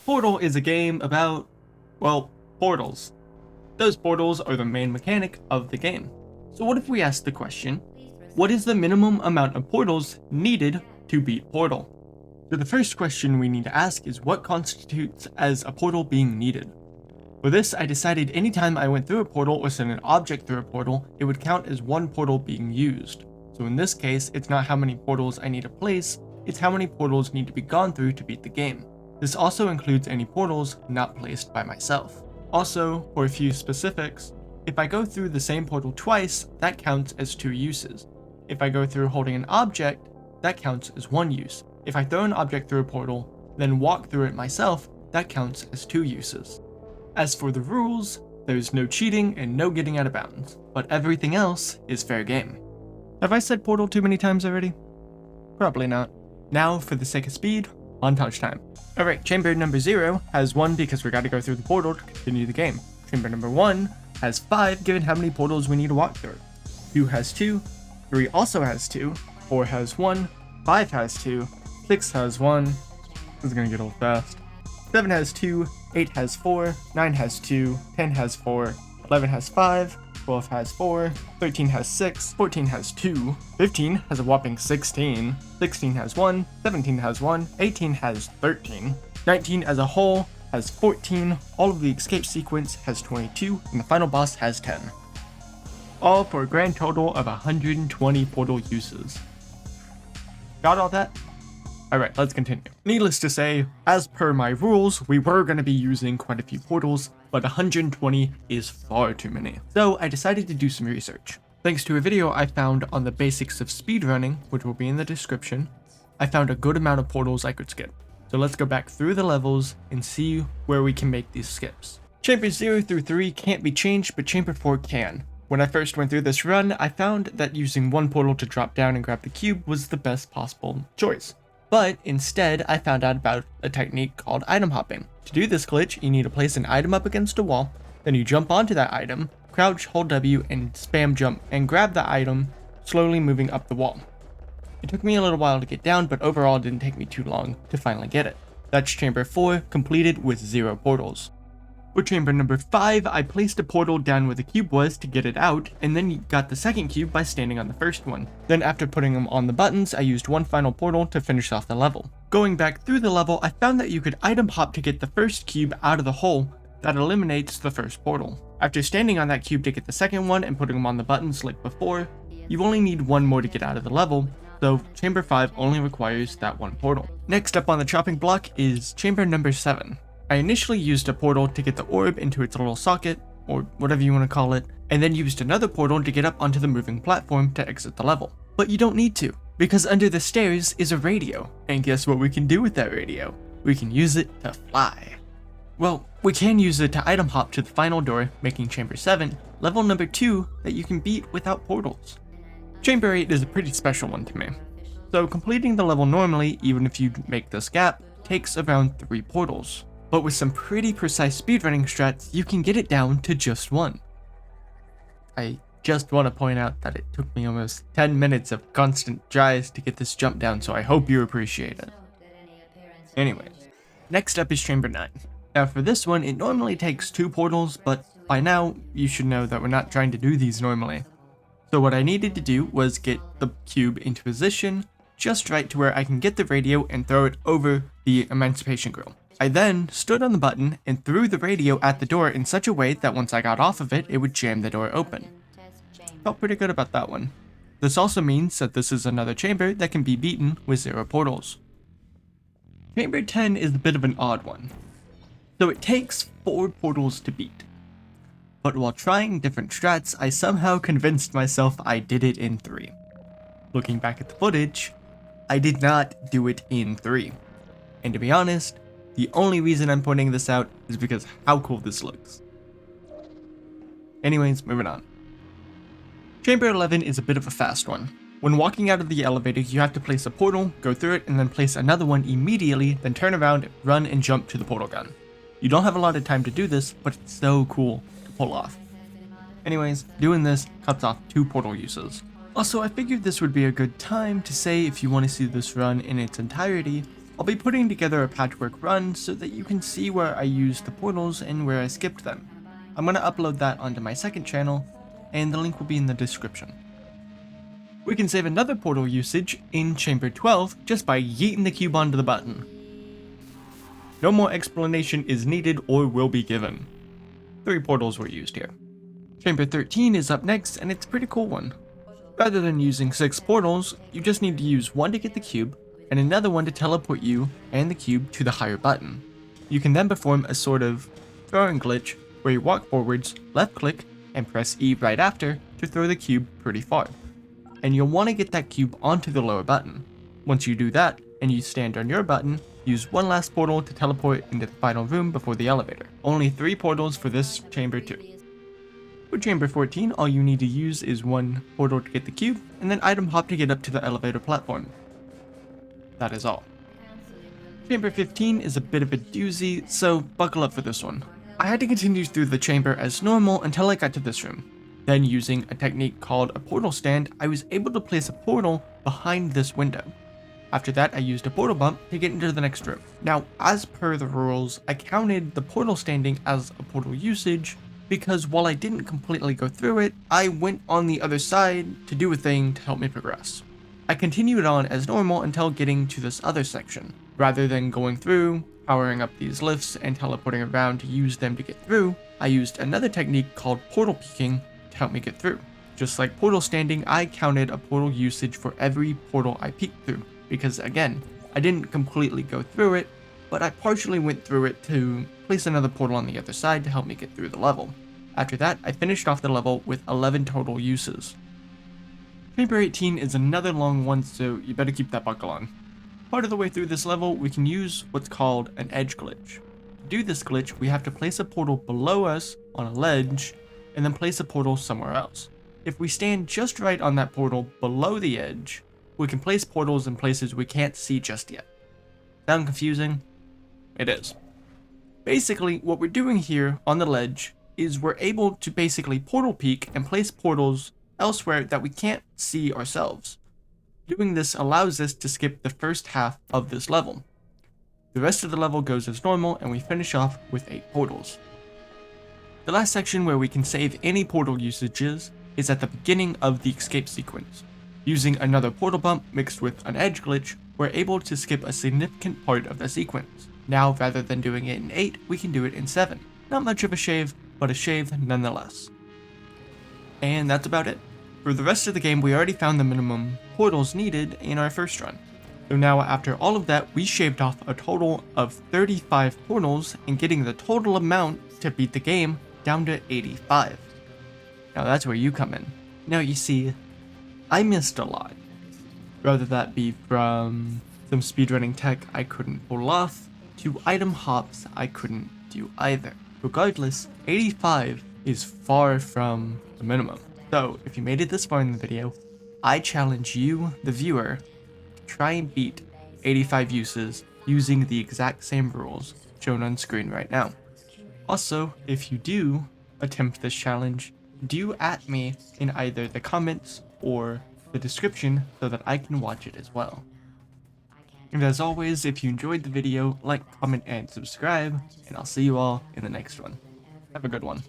Portal is a game about, well, portals. Those portals are the main mechanic of the game. So what if we ask the question, what is the minimum amount of portals needed to beat Portal? So the first question we need to ask is what constitutes as a portal being needed? For this, I decided anytime I went through a portal or sent an object through a portal, it would count as one portal being used. So in this case, it's not how many portals I need to place, it's how many portals need to be gone through to beat the game. This also includes any portals not placed by myself. Also, for a few specifics, if I go through the same portal twice, that counts as 2 uses. If I go through holding an object, that counts as 1 use. If I throw an object through a portal, then walk through it myself, that counts as 2 uses. As for the rules, there's no cheating and no getting out of bounds, but everything else is fair game. Have I said portal too many times already? Probably not. Now, for the sake of speed, montage time. Alright, chamber number 0 has 1 because we gotta go through the portal to continue the game. Chamber number 1 has 5 given how many portals we need to walk through. 2 has 2, 3 also has 2, 4 has 1, 5 has 2, 6 has 1, this is gonna get old fast, 7 has 2, 8 has 4, 9 has 2, 10 has 4, 11 has 5, 12 has 4, 13 has 6, 14 has 2, 15 has a whopping 16, 16 has 1, 17 has 1, 18 has 13, 19 as a whole has 14, all of the escape sequence has 22, and the final boss has 10. All for a grand total of 120 portal uses. Got all that? Alright, let's continue. Needless to say, as per my rules, we were going to be using quite a few portals, but 120 is far too many. So I decided to do some research. Thanks to a video I found on the basics of speedrunning, which will be in the description, I found a good amount of portals I could skip. So let's go back through the levels and see where we can make these skips. Chambers 0 through 3 can't be changed, but Chamber 4 can. When I first went through this run, I found that using one portal to drop down and grab the cube was the best possible choice. But instead, I found out about a technique called item hopping. To do this glitch, you need to place an item up against a wall, then you jump onto that item, crouch, hold W, and spam jump, and grab the item, slowly moving up the wall. It took me a little while to get down, but overall it didn't take me too long to finally get it. That's Chamber 4, completed with 0 portals. For chamber number 5, I placed a portal down where the cube was to get it out, and then got the second cube by standing on the first one. Then after putting them on the buttons, I used one final portal to finish off the level. Going back through the level, I found that you could item hop to get the first cube out of the hole. That eliminates the first portal. After standing on that cube to get the second one and putting them on the buttons like before, you only need one more to get out of the level, so chamber 5 only requires that one portal. Next up on the chopping block is chamber number 7. I initially used a portal to get the orb into its little socket, or whatever you want to call it, and then used another portal to get up onto the moving platform to exit the level. But you don't need to, because under the stairs is a radio, and guess what we can do with that radio? We can use it to fly. Well, we can use it to item hop to the final door, making chamber 7 level number 2 that you can beat without portals. Chamber 8 is a pretty special one to me. So completing the level normally, even if you make this gap, takes around 3 portals. But with some pretty precise speedrunning strats, you can get it down to just 1. I just want to point out that it took me almost 10 minutes of constant tries to get this jump down, so I hope you appreciate it. Anyways, next up is chamber 9. Now for this one, it normally takes 2 portals, but by now, you should know that we're not trying to do these normally. So what I needed to do was get the cube into position, just right to where I can get the radio and throw it over the Emancipation Grill. I then stood on the button and threw the radio at the door in such a way that once I got off of it, it would jam the door open. Felt pretty good about that one. This also means that this is another chamber that can be beaten with 0 portals. Chamber 10 is a bit of an odd one. So it takes 4 portals to beat. But while trying different strats, I somehow convinced myself I did it in 3. Looking back at the footage, I did not do it in 3. And to be honest, the only reason I'm pointing this out is because how cool this looks. Anyways, moving on. Chamber 11 is a bit of a fast one. When walking out of the elevator, you have to place a portal, go through it, and then place another one immediately, then turn around, run, and jump to the portal gun. You don't have a lot of time to do this, but it's so cool to pull off. Anyways, doing this cuts off 2 portal uses. Also, I figured this would be a good time to say if you want to see this run in its entirety, I'll be putting together a patchwork run so that you can see where I used the portals and where I skipped them. I'm going to upload that onto my second channel, and the link will be in the description. We can save another portal usage in Chamber 12 just by yeeting the cube onto the button. No more explanation is needed or will be given. 3 portals were used here. Chamber 13 is up next, and it's a pretty cool one. Rather than using 6 portals, you just need to use one to get the cube, and another one to teleport you and the cube to the higher button. You can then perform a sort of throwing glitch where you walk forwards, left click, and press E right after to throw the cube pretty far. And you'll want to get that cube onto the lower button. Once you do that, and you stand on your button, use one last portal to teleport into the final room before the elevator. Only 3 portals for this chamber too. For Chamber 14, all you need to use is one portal to get the cube, and then item hop to get up to the elevator platform. That is all. Chamber 15 is a bit of a doozy, so buckle up for this one. I had to continue through the chamber as normal until I got to this room. Then, using a technique called a portal stand, I was able to place a portal behind this window. After that, I used a portal bump to get into the next room. Now, as per the rules, I counted the portal standing as a portal usage because while I didn't completely go through it, I went on the other side to do a thing to help me progress. I continued on as normal until getting to this other section. Rather than going through, powering up these lifts, and teleporting around to use them to get through, I used another technique called portal peeking to help me get through. Just like portal standing, I counted a portal usage for every portal I peeked through, because again, I didn't completely go through it, but I partially went through it to place another portal on the other side to help me get through the level. After that, I finished off the level with 11 total uses. Chamber 18 is another long one, so you better keep that buckle on. Part of the way through this level, we can use what's called an edge glitch. To do this glitch, we have to place a portal below us on a ledge, and then place a portal somewhere else. If we stand just right on that portal below the edge, we can place portals in places we can't see just yet. Sound confusing? It is. Basically, what we're doing here on the ledge is we're able to basically portal peek and place portals elsewhere that we can't see ourselves. Doing this allows us to skip the first half of this level. The rest of the level goes as normal, and we finish off with 8 portals. The last section where we can save any portal usages is at the beginning of the escape sequence. Using another portal bump mixed with an edge glitch, we're able to skip a significant part of the sequence. Now, rather than doing it in 8, we can do it in 7. Not much of a shave, but a shave nonetheless. And that's about it. For the rest of the game, we already found the minimum portals needed in our first run. So now, after all of that, we shaved off a total of 35 portals and getting the total amount to beat the game down to 85. Now that's where you come in. Now you see, I missed a lot. Whether that be from some speedrunning tech I couldn't pull off, to item hops I couldn't do either. Regardless, 85 is far from the minimum. So, if you made it this far in the video, I challenge you, the viewer, to try and beat 85 uses using the exact same rules shown on screen right now. Also, if you do attempt this challenge, do at me in either the comments or the description so that I can watch it as well. And as always, if you enjoyed the video, like, comment, and subscribe, and I'll see you all in the next one. Have a good one.